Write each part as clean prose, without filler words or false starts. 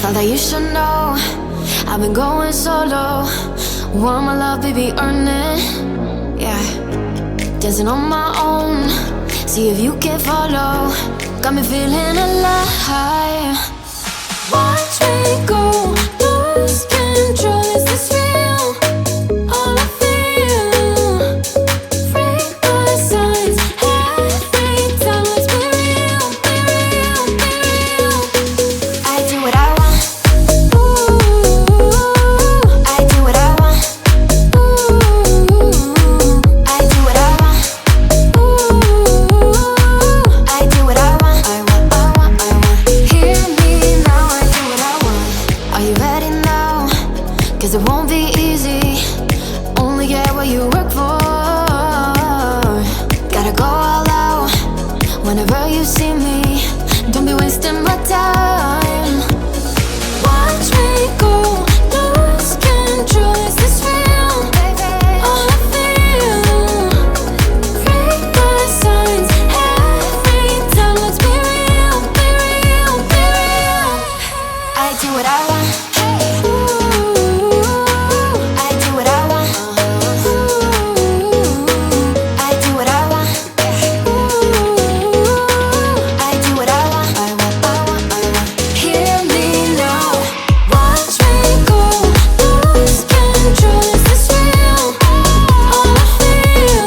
Thought that you should know I've been going solo. Want my love, baby, earn it. Yeah, dancing on my own. See if you can follow. Got me feeling alive. Watch me go, lose control. Is this real? All I feel. Freak my signs. Every time, let's be real, be real, be real. I do what I want. Ooh, I do what I want. Ooh, I do what I want. Ooh, I do what I want. I want, I want, I want. Hear me now, I do what I want. Are you ready now? 'Cause it won't be easy. Only get what you work for. Gotta go all out whenever you see me. Don't be wasting my time. Watch me go, lose control. Is this real? All I feel. Freak my signs. Every time, let's be real, be real, be real. I do what I want. Ooh, I do what I want. Ooh, I do what I want. Ooh, I do what I want. I want, I want, I want. Hear me now. Watch me go, lose control. Is this real? All I feel.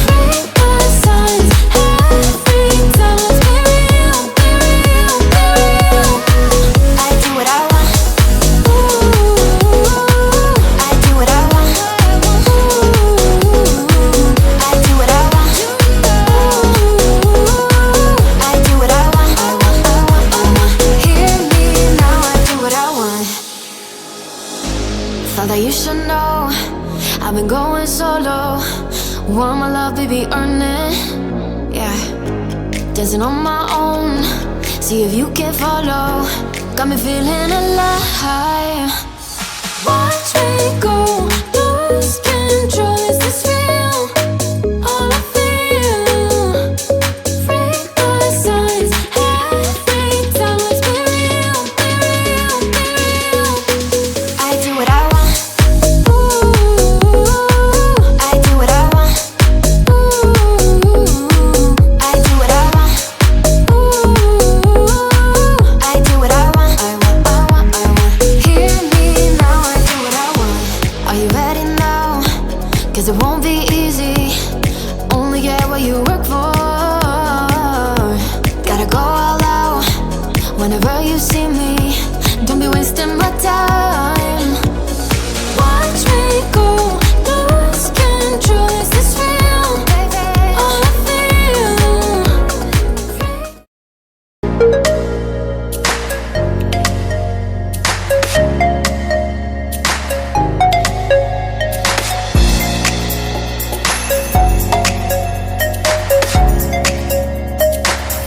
Freak my signs. Every time, let's be real, be real, be real. I do what I want. Ooh, I do what I want. Ooh, I do what I want. Ooh, I do what I want. I want, I want, I want. Hear me now, I do what I want. Thought that you should know I've been going solo. Want my love, baby, earn it. Yeah, dancing on my own. See if you can follow. Got me feeling alive. Watch me go, lose control. Is this real? All I feel. Freak my signs. Every time, let's be real, be real, be real. I do what I want. Ooh, I do what I want. Ooh, I do what I want. Ooh, I do what I want. I want, I want, I want. Hear me now, I do what I want. Are you ready now? 'Cause it won't be easy. Only get what you work for. Gotta go all out whenever you see me. Don't be wasting my time.